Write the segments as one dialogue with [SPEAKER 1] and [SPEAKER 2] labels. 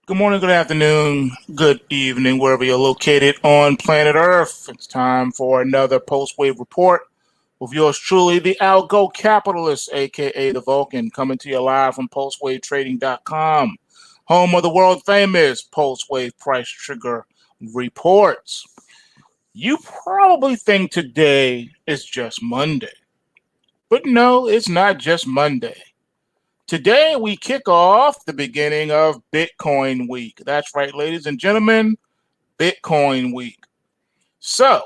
[SPEAKER 1] Good morning, good afternoon, good evening, wherever you're located on planet Earth. It's time for another PulseWave report with yours truly, the Algo Capitalist, aka the Vulcan, coming to you live from PulseWaveTrading.com, home of the world famous PulseWave Price Trigger reports. You probably think today is just Monday, but no, it's not just Monday. Today, we kick off the beginning of Bitcoin week. That's right, ladies and gentlemen, Bitcoin week. So,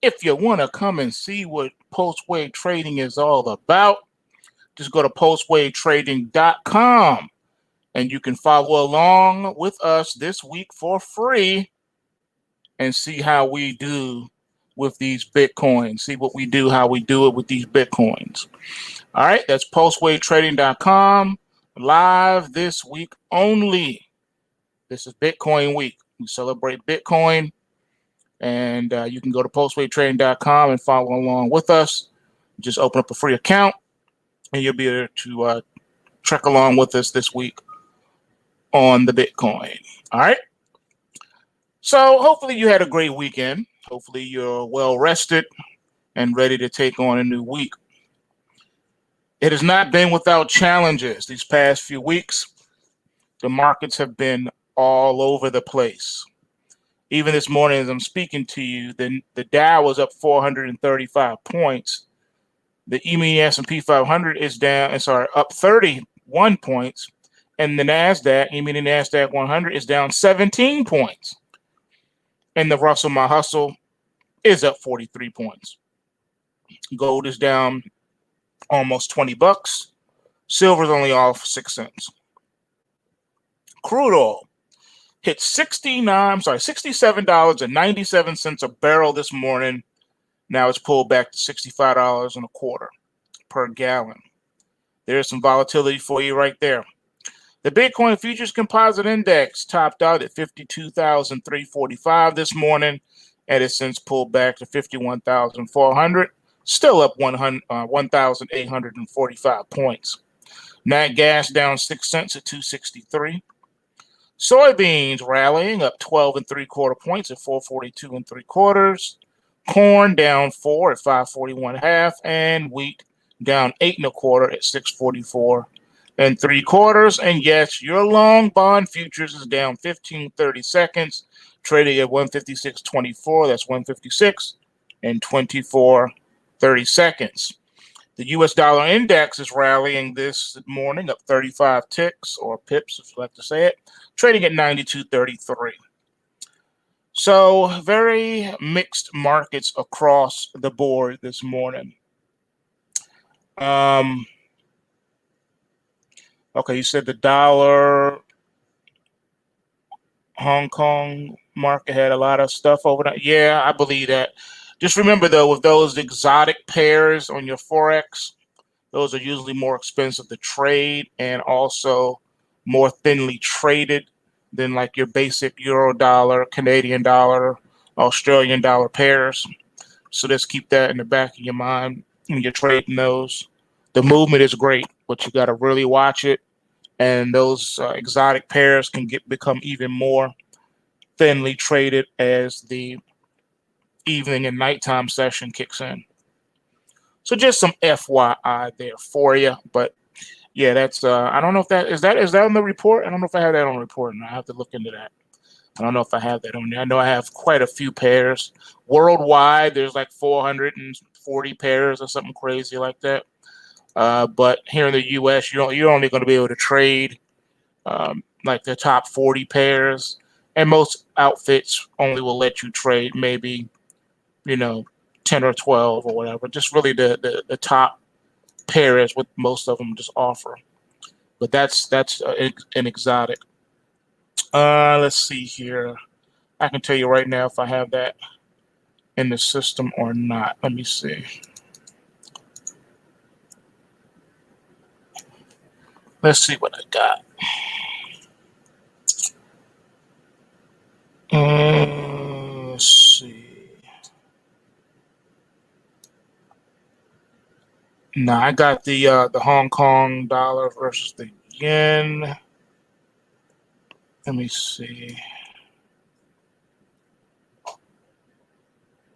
[SPEAKER 1] if you want to come and see what post-wave trading is all about, just go to postwavetrading.com and you can follow along with us this week for free and see how we do with these Bitcoins. See what we do, how we do it with these Bitcoins. All right, that's postwavetrading.com. Live this week only. This is Bitcoin week. We celebrate Bitcoin, and you can go to postwavetrading.com and follow along with us. Just open up a free account, and you'll be able to trek along with us this week on the Bitcoin. All right. So hopefully you had a great weekend. Hopefully you're well rested and ready to take on a new week. It has not been without challenges these past few weeks. The markets have been all over the place. Even this morning, as I'm speaking to you, the Dow was up 435 points. The E-mini S&P 500 is up 31 points. And the NASDAQ, E-mini NASDAQ 100 is down 17 points. And the Russell My Hustle is up 43 points. Gold is down almost $20. Silver's only off 6 cents. Crude oil hit $67.97 a barrel this morning. Now it's pulled back to $65.25 per gallon. There's some volatility for you right there. The Bitcoin Futures Composite Index topped out at 52,345 this morning, and it's since pulled back to 51,400, still up 1,845 points. Nat gas down 6 cents at 263. Soybeans rallying up 12 3/4 points at 442 3/4. Corn down 4 at 541.5, and wheat down 8 1/4 at 644 3/4. And yes, your long bond futures is down 15 30 seconds, trading at 156.24. That's 156 and 24 30 seconds. The U.S. dollar index is rallying this morning up 35 ticks, or pips, if you like to say it, trading at 92.33. So very mixed markets across the board this morning. Okay, you said the dollar, Hong Kong market had a lot of stuff over there. Yeah, I believe that. Just remember, though, with those exotic pairs on your forex, those are usually more expensive to trade and also more thinly traded than like your basic euro dollar, Canadian dollar, Australian dollar pairs. So just keep that in the back of your mind when you're trading those. The movement is great, but you got to really watch it. And those exotic pairs can become even more thinly traded as the evening and nighttime session kicks in. So just some FYI there for you. But yeah, that's I don't know if that is that on the report. I don't know if I have that on the report, and I have to look into that. I don't know if I have that on there. I know I have quite a few pairs. Worldwide, there's like 440 pairs or something crazy like that. But here in the U.S., you're only going to be able to trade like the top 40 pairs, and most outfits only will let you trade maybe 10 or 12 or whatever. Just really the top pairs what most of them just offer. But that's an exotic. Let's see here. I can tell you right now if I have that in the system or not. Let me see. Let's see what I got. Let's see. No, I got the Hong Kong dollar versus the yen, Let me see.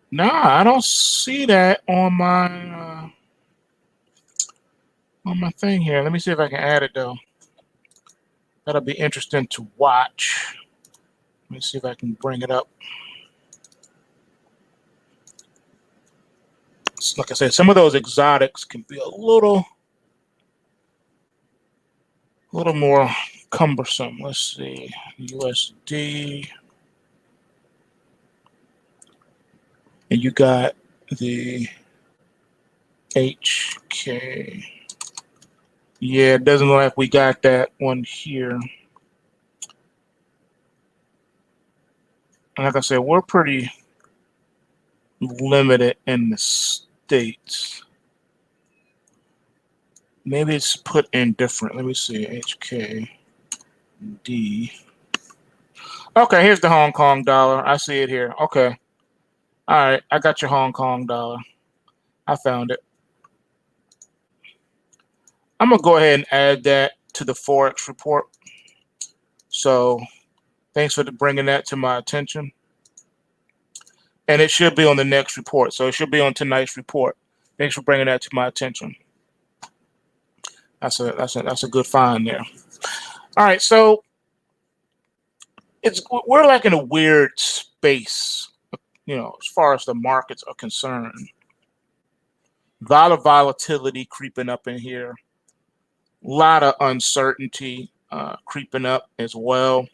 [SPEAKER 1] No, I don't see that on my thing here. Let me see if I can add it though. That'll be interesting to watch. Let me see if I can bring it up. So like I said, some of those exotics can be a little more cumbersome. Let's see, USD, and you got the HK. Yeah, it doesn't look like we got that one here. And like I said, we're pretty limited in the States. Maybe it's put in different. Let me see, HKD. Okay, here's the Hong Kong dollar. I see it here. Okay. All right, I got your Hong Kong dollar. I found it. I'm going to go ahead and add that to the Forex report. So thanks for bringing that to my attention. And it should be on the next report. So it should be on tonight's report. Thanks for bringing that to my attention. That's a good find there. All right, so we're like in a weird space, as far as the markets are concerned. A lot of volatility creeping up in here. A lot of uncertainty creeping up as well.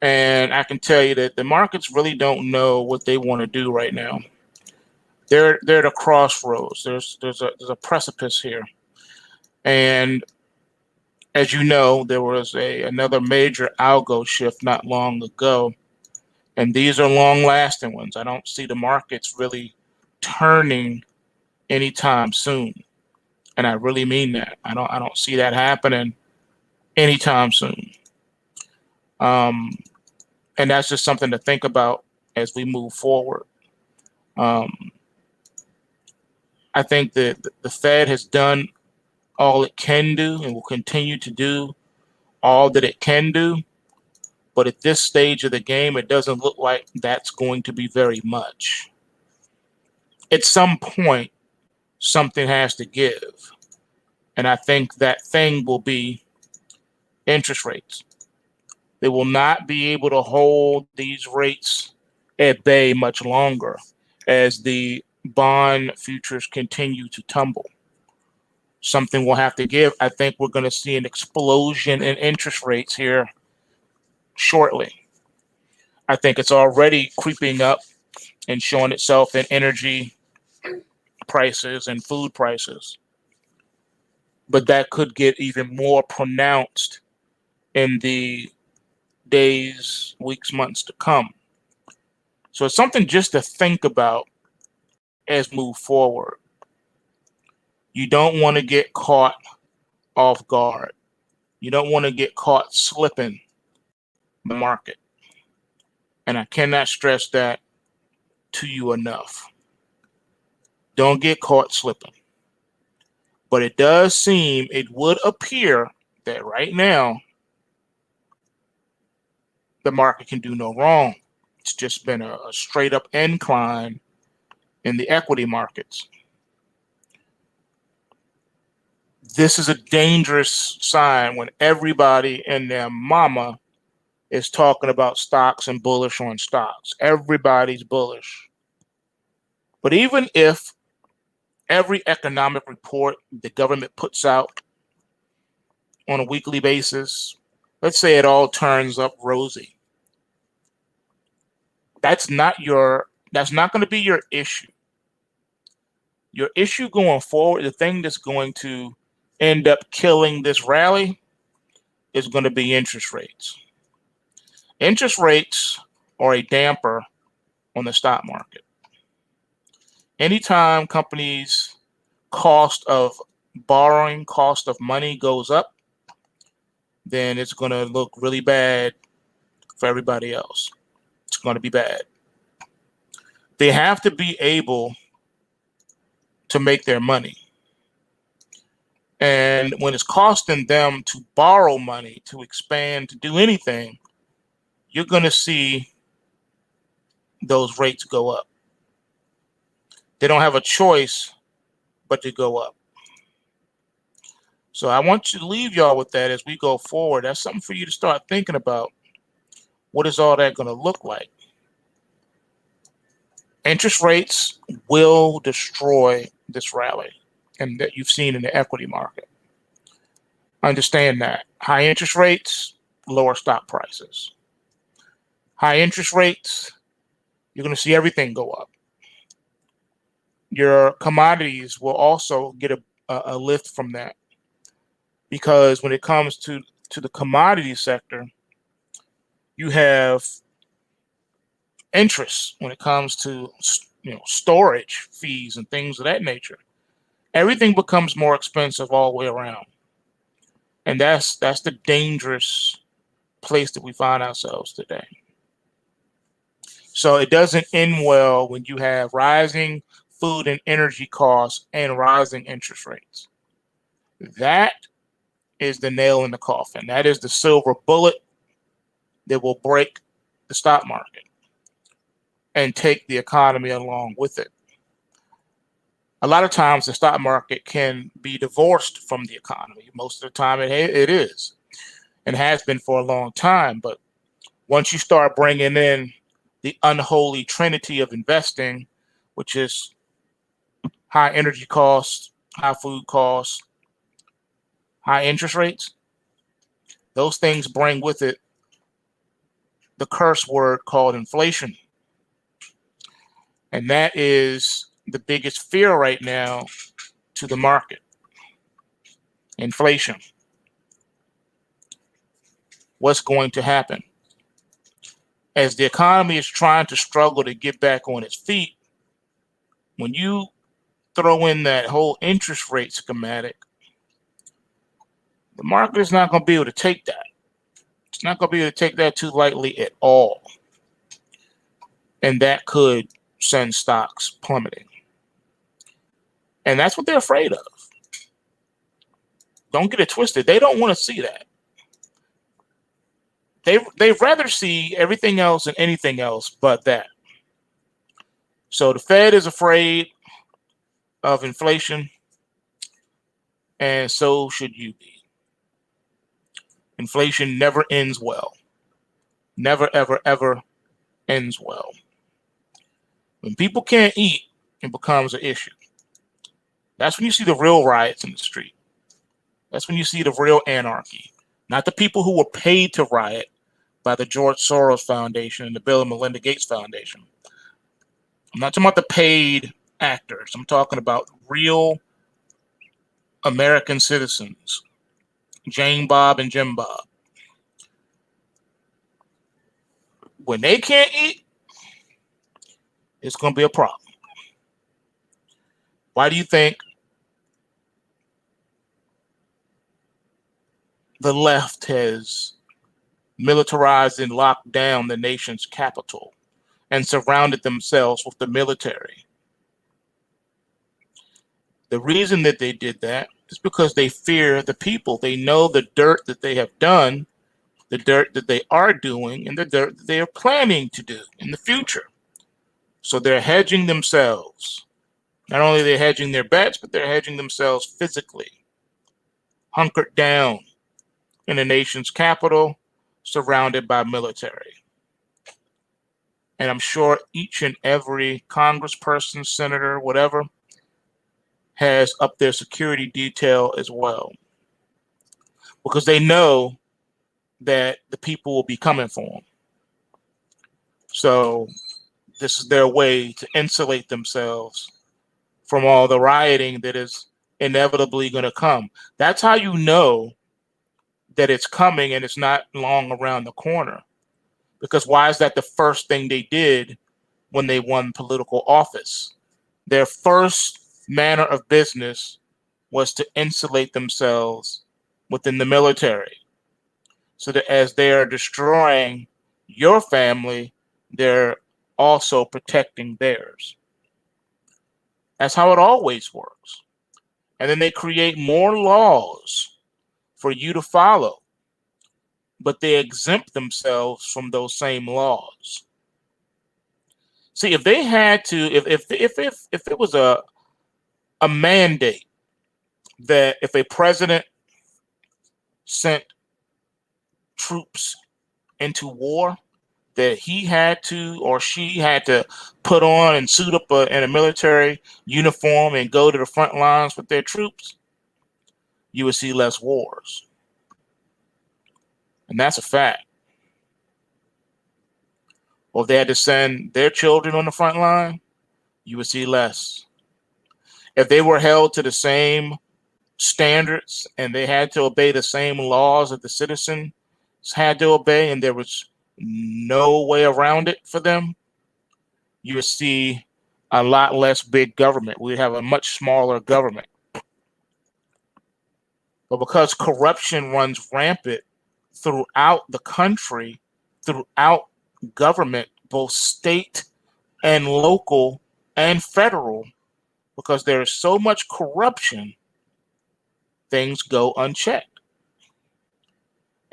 [SPEAKER 1] And I can tell you that the markets really don't know what they want to do right now. They're at a crossroads. There's a precipice here. And as you know, there was another major algo shift not long ago. And these are long-lasting ones. I don't see the markets really turning anytime soon. And I really mean that. I don't see that happening anytime soon. And that's just something to think about as we move forward. I think that the Fed has done all it can do and will continue to do all that it can do. But at this stage of the game, it doesn't look like that's going to be very much. At some point, something has to give. And I think that thing will be interest rates. They will not be able to hold these rates at bay much longer as the bond futures continue to tumble. Something will have to give. I think we're going to see an explosion in interest rates here shortly. I think it's already creeping up and showing itself in energy prices and food prices. But that could get even more pronounced in the days, weeks, months to come. So it's something just to think about as we move forward. You don't want to get caught off guard. You don't want to get caught slipping the market. And I cannot stress that to you enough. Don't get caught slipping. But it would appear that right now, the market can do no wrong. It's just been a straight up incline in the equity markets. This is a dangerous sign when everybody and their mama is talking about stocks and bullish on stocks. Everybody's bullish. But even if every economic report the government puts out on a weekly basis, let's say it all turns up rosy, that's not going to be your issue. Your issue going forward, the thing that's going to end up killing this rally, is going to be interest rates. Interest rates are a damper on the stock market. Anytime companies' cost of borrowing, cost of money goes up, then it's going to look really bad for everybody else. It's going to be bad. They have to be able to make their money. And when it's costing them to borrow money, to expand, to do anything, you're going to see those rates go up. They don't have a choice but to go up. So I want to leave y'all with that as we go forward. That's something for you to start thinking about. What is all that going to look like? Interest rates will destroy this rally and that you've seen in the equity market. Understand that. High interest rates, lower stock prices. High interest rates, you're going to see everything go up. Your commodities will also get a lift from that, because when it comes to the commodity sector, you have interest when it comes to storage fees and things of that nature. Everything becomes more expensive all the way around, and that's the dangerous place that we find ourselves today. So it doesn't end well when you have rising food and energy costs and rising interest rates. That is the nail in the coffin. That is the silver bullet that will break the stock market and take the economy along with it. A lot of times the stock market can be divorced from the economy. Most of the time it is and has been for a long time. But once you start bringing in the unholy trinity of investing, which is high energy costs, high food costs, high interest rates, those things bring with it the curse word called inflation. And that is the biggest fear right now to the market. Inflation. What's going to happen? As the economy is trying to struggle to get back on its feet, when you throw in that whole interest rate schematic, the market is not going to be able to take that. It's not going to be able to take that too lightly at all. And that could send stocks plummeting. And that's what they're afraid of. Don't get it twisted. They don't want to see that. They'd rather see everything else and anything else but that. So the Fed is afraid of inflation, and so should you be. Inflation never ends well. Never, ever, ever ends well. When people can't eat, it becomes an issue. That's when you see the real riots in the street. That's when you see the real anarchy. Not the people who were paid to riot by the George Soros Foundation and the Bill and Melinda Gates Foundation. I'm not talking about the paid actors. I'm talking about real American citizens. Jane Bob and Jim Bob. When they can't eat, it's going to be a problem. Why do you think the left has militarized and locked down the nation's capital and surrounded themselves with the military? The reason that they did that is because they fear the people. They know the dirt that they have done, the dirt that they are doing, and the dirt that they are planning to do in the future. So they're hedging themselves. Not only are they hedging their bets, but they're hedging themselves physically, hunkered down in the nation's capital, surrounded by military. And I'm sure each and every congressperson, senator, whatever, has up their security detail as well, because they know that the people will be coming for them. So this is their way to insulate themselves from all the rioting that is inevitably going to come. That's how you know that it's coming and it's not long around the corner. Because why is that the first thing they did when they won political office? Their first manner of business was to insulate themselves within the military, so that as they are destroying your family, they're also protecting theirs. That's how it always works. And then they create more laws for you to follow, but they exempt themselves from those same laws. See, if they had to, if it was a mandate that if a president sent troops into war, that he had to or she had to put on and suit up in a military uniform and go to the front lines with their troops, you would see less wars. And that's a fact. Or if they had to send their children on the front line, you would see less. If they were held to the same standards and they had to obey the same laws that the citizens had to obey, and there was no way around it for them, you would see a lot less big government. We'd have a much smaller government. But because corruption runs rampant throughout the country, throughout government, both state and local and federal, because there is so much corruption, things go unchecked.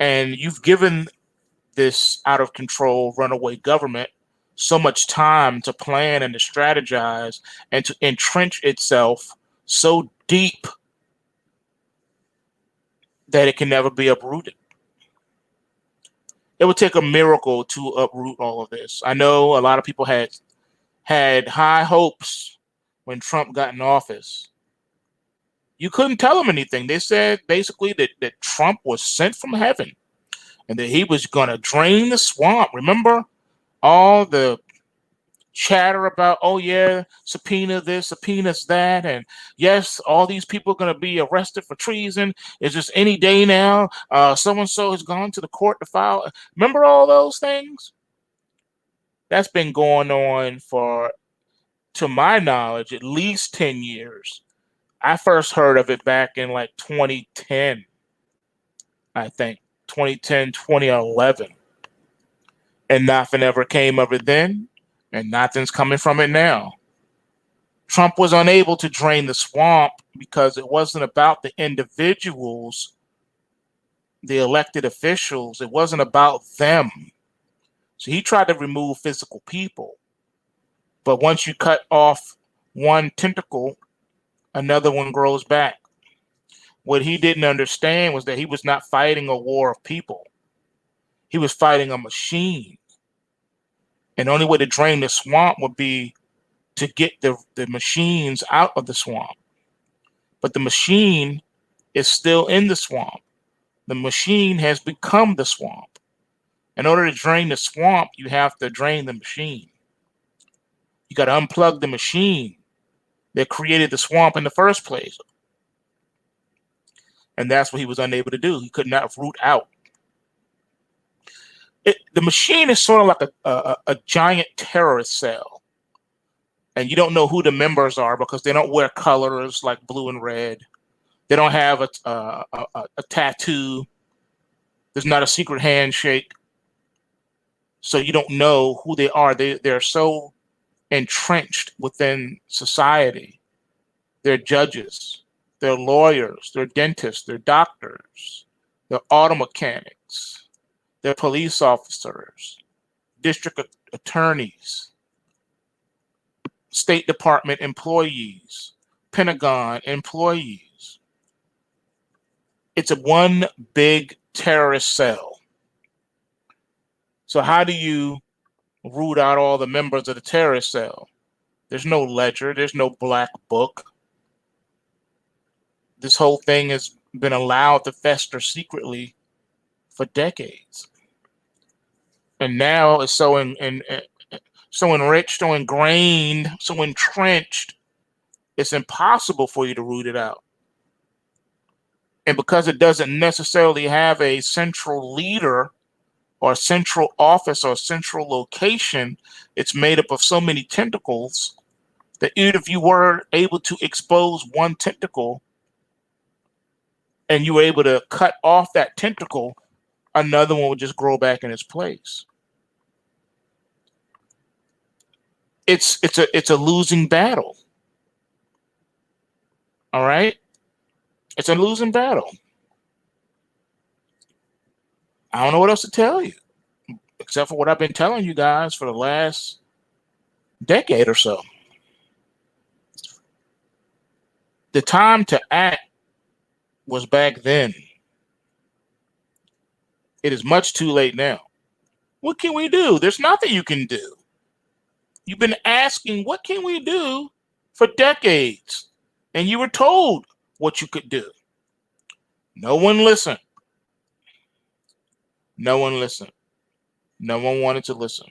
[SPEAKER 1] And you've given this out of control runaway government so much time to plan and to strategize and to entrench itself so deep that it can never be uprooted. It would take a miracle to uproot all of this. I know a lot of people had high hopes when Trump got in office. You couldn't tell them anything. They said basically that Trump was sent from heaven and that he was going to drain the swamp. Remember all the chatter about, oh yeah, subpoena this, subpoenas that, and yes, all these people are going to be arrested for treason. It's just any day now. So-and-so has gone to the court to file. Remember all those things? That's been going on for, to my knowledge, at least 10 years. I first heard of it back in like 2010, I think, 2010, 2011. And nothing ever came of it then, and nothing's coming from it now. Trump was unable to drain the swamp because it wasn't about the individuals, the elected officials. It wasn't about them. So he tried to remove physical people. But once you cut off one tentacle, another one grows back. What he didn't understand was that he was not fighting a war of people. He was fighting a machine. And the only way to drain the swamp would be to get the machines out of the swamp. But the machine is still in the swamp. The machine has become the swamp. In order to drain the swamp, you have to drain the machine. You got to unplug the machine that created the swamp in the first place. And that's what he was unable to do. He could not root out. The machine is sort of like a giant terrorist cell. And you don't know who the members are because they don't wear colors like blue and red. They don't have a tattoo. There's not a secret handshake. So you don't know who they are. They're so entrenched within society. They're judges. They're lawyers. They're dentists. They're doctors. They're auto mechanics. They're police officers, district attorneys, State Department employees, Pentagon employees. It's a one big terrorist cell. So how do you root out all the members of the terrorist cell? There's no ledger. There's no black book. This whole thing has been allowed to fester secretly for decades. And now it's so enriched, so ingrained, so entrenched, it's impossible for you to root it out. And because it doesn't necessarily have a central leader or central office or central location, it's made up of so many tentacles that even if you were able to expose one tentacle and you were able to cut off that tentacle, another one would just grow back in its place. It's a losing battle. All right. It's a losing battle. I don't know what else to tell you, except for what I've been telling you guys for the last decade or so. The time to act was back then. It is much too late now. What can we do? There's nothing you can do. You've been asking, what can we do for decades? And you were told what you could do. No one listened. No one listened. No one wanted to listen.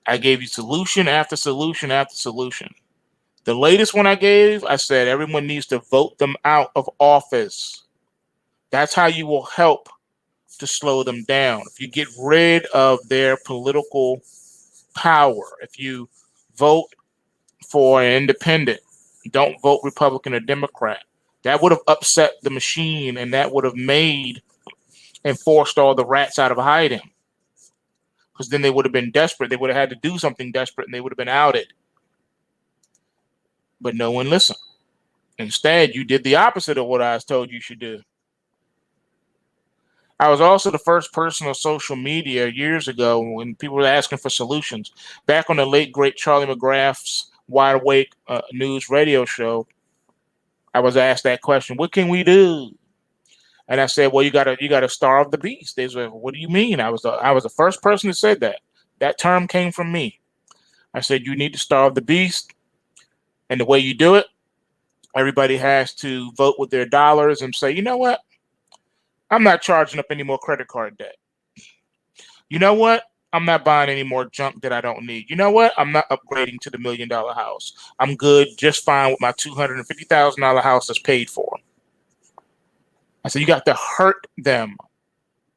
[SPEAKER 1] I gave you solution after solution after solution. The latest one I gave, I said everyone needs to vote them out of office. That's how you will help to slow them down. If you get rid of their political power, if you vote for an independent, don't vote Republican or Democrat, that would have upset the machine, and that would have made and forced all the rats out of hiding. Because then they would have been desperate. They would have had to do something desperate, and they would have been outed. But no one listened. Instead, you did the opposite of what I was told you should do. I was also the first person on social media years ago when people were asking for solutions. Back on the late, great Charlie McGrath's Wide Awake News radio show, I was asked that question, what can we do? And I said, well, you gotta starve the beast. They said, what do you mean? I was the first person that said that. That term came from me. I said, you need to starve the beast. And the way you do it, everybody has to vote with their dollars and say, you know what? I'm not charging up any more credit card debt. You know what? I'm not buying any more junk that I don't need. You know what? I'm not upgrading to the $1 million house. I'm good, just fine with my $250,000 house that's paid for. I said, you got to hurt them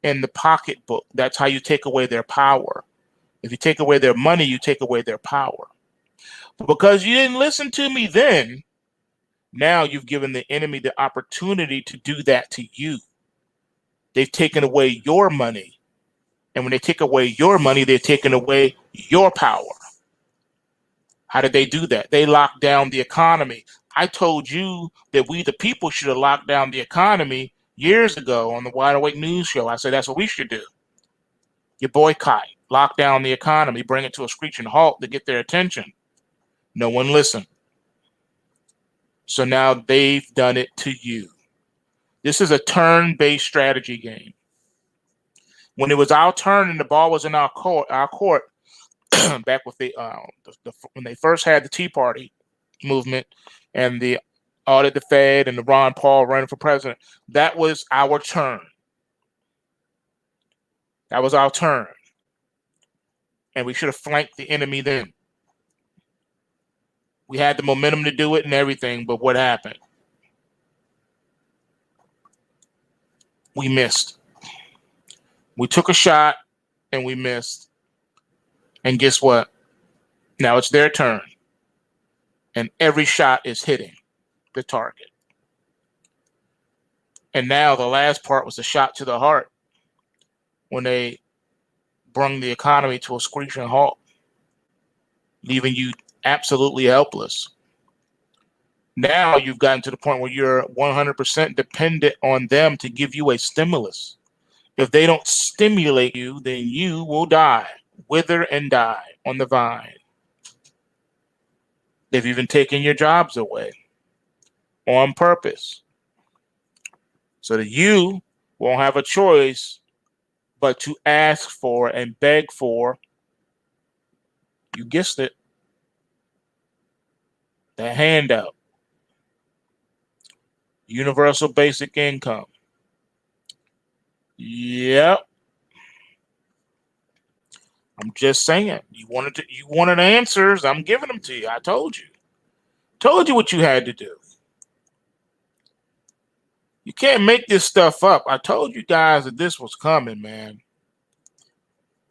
[SPEAKER 1] in the pocketbook. That's how you take away their power. If you take away their money, you take away their power. But because you didn't listen to me then, now you've given the enemy the opportunity to do that to you. They've taken away your money. And when they take away your money, they're taking away your power. How did they do that? They locked down the economy. I told you that we, the people, should have locked down the economy years ago on the Wide Awake News show. I said, that's what we should do. You boycott, lock down the economy, bring it to a screeching halt to get their attention. No one listened. So now they've done it to you. This is a turn-based strategy game. When it was our turn and the ball was in our court, back with when they first had the Tea Party movement and the audit the Fed and the Ron Paul running for president, that was our turn. That was our turn. And we should have flanked the enemy then. We had the momentum to do it and everything, but what happened? We missed. We took a shot and we missed. And guess what? Now it's their turn. And every shot is hitting the target. And now the last part was the shot to the heart when they brung the economy to a screeching halt, leaving you absolutely helpless. Now you've gotten to the point where you're 100% dependent on them to give you a stimulus. If they don't stimulate you, then you will die, wither and die on the vine. They've even taken your jobs away on purpose so that you won't have a choice but to ask for and beg for, you guessed it, the handout, universal basic income. Yep. I'm just saying. You wanted answers. I'm giving them to you. I told you. Told you what you had to do. You can't make this stuff up. I told you guys that this was coming, man.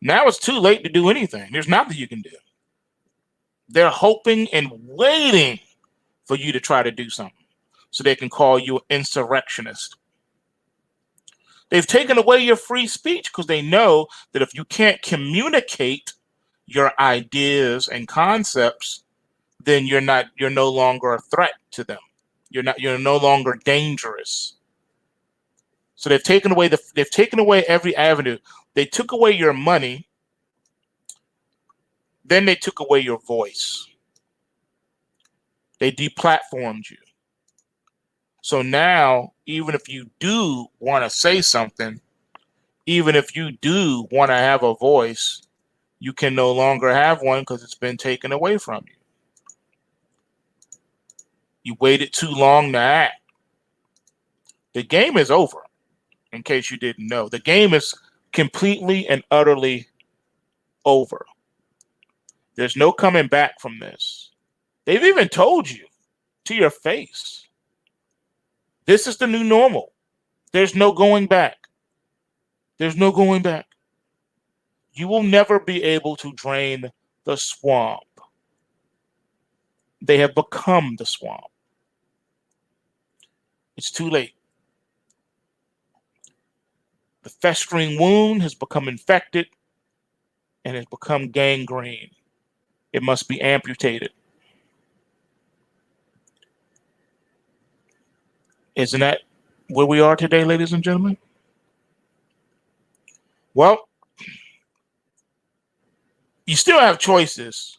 [SPEAKER 1] Now it's too late to do anything. There's nothing you can do. They're hoping and waiting for you to try to do something so they can call you an insurrectionist. They've taken away your free speech because they know that if you can't communicate your ideas and concepts, then you're no longer a threat to them. You're no longer dangerous. So they've taken away every avenue. They took away your money, then they took away your voice. They deplatformed you. So now, even if you do want to say something, even if you do want to have a voice, you can no longer have one because it's been taken away from you. You waited too long to act. The game is over, in case you didn't know. The game is completely and utterly over. There's no coming back from this. They've even told you to your face, this is the new normal. There's no going back. There's no going back. You will never be able to drain the swamp. They have become the swamp. It's too late. The festering wound has become infected and has become gangrene. It must be amputated. Isn't that where we are today, ladies and gentlemen? Well, you still have choices.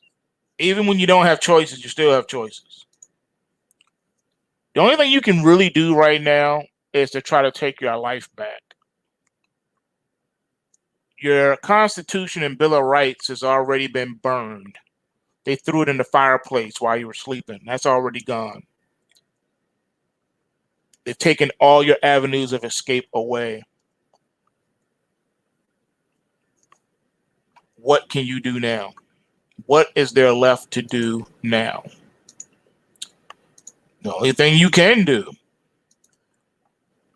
[SPEAKER 1] Even when you don't have choices, you still have choices. The only thing you can really do right now is to try to take your life back. Your Constitution and Bill of Rights has already been burned. They threw it in the fireplace while you were sleeping. That's already gone. They've taken all your avenues of escape away. What can you do now? What is there left to do now? The only thing you can do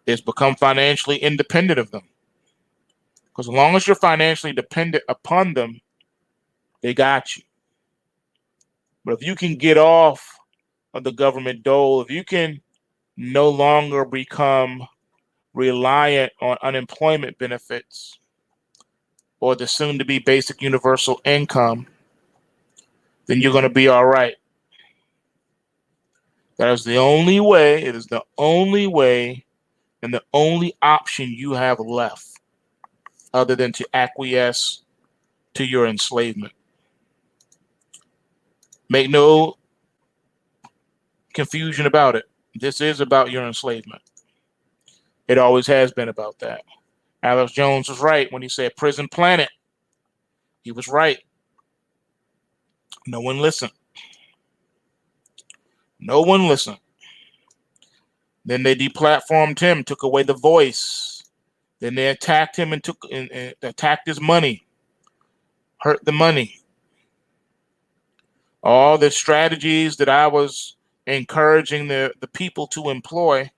[SPEAKER 1] is become financially independent of them. Because as long as you're financially dependent upon them, they got you. But if you can get off of the government dole, if you can no longer become reliant on unemployment benefits or the soon-to-be basic universal income, then you're going to be all right. That is the only way. It is the only way and the only option you have left other than to acquiesce to your enslavement. Make no confusion about it. This is about your enslavement. It always has been about that. Alex Jones was right when he said prison planet. He was right. No one listened. No one listened. Then they deplatformed him, took away the voice. Then they attacked him and attacked his money, hurt the money. All the strategies that I was encouraging the people to employ,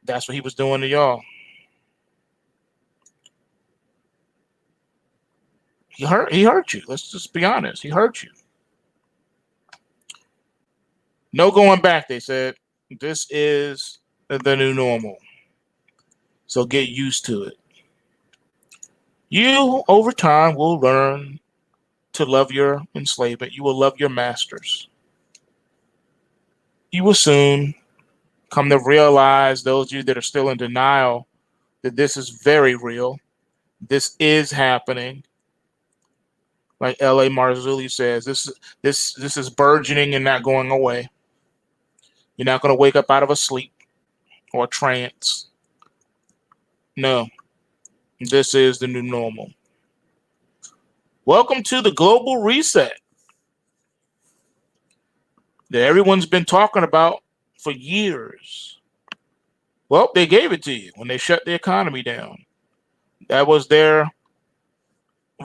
[SPEAKER 1] that's what he was doing to y'all. He hurt you. Let's just be honest. He hurt you. No going back, they said. This is the new normal. So get used to it. You, over time, will learn to love your enslavement. You will love your masters. You will soon come to realize, those of you that are still in denial, that this is very real. This is happening. Like L.A. Marzulli says, this is burgeoning and not going away. You're not going to wake up out of a sleep or a trance. No, this is the new normal. Welcome to the global reset that everyone's been talking about for years. Well, they gave it to you when they shut the economy down. That was their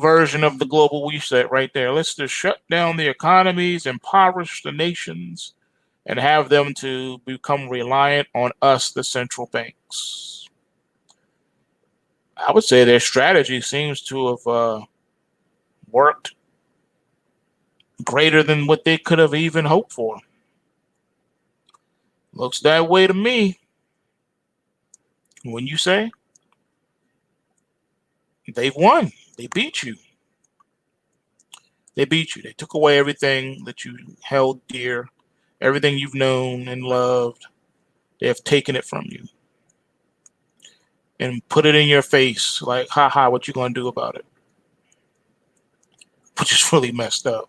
[SPEAKER 1] version of the global reset right there. Let's just shut down the economies, impoverish the nations, and have them to become reliant on us, the central banks. I would say their strategy seems to have worked greater than what they could have even hoped for. Looks that way to me. When you say they've won, they beat you. They beat you. They took away everything that you held dear Everything you've known and loved, they have taken it from you and put it in your face like, ha ha, what you gonna do about it? Which is really messed up.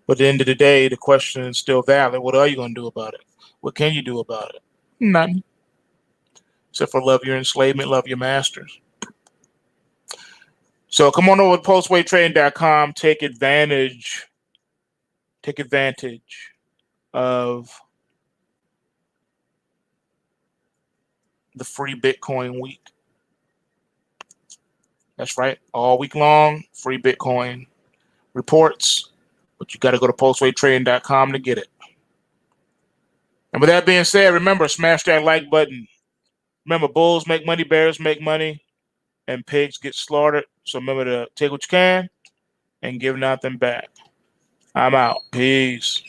[SPEAKER 1] But at the end of the day, the question is still valid. What are you gonna do about it? What can you do about it? Nothing. Except for love your enslavement, love your masters. So come on over to PulseWaveTrading.com. Take advantage of the free Bitcoin week. That's right. All week long, free Bitcoin reports. But you got to go to PulseWaveTrading.com to get it. And with that being said, remember, smash that like button. Remember, bulls make money, bears make money, and pigs get slaughtered. So remember to take what you can and give nothing back. I'm out. Peace.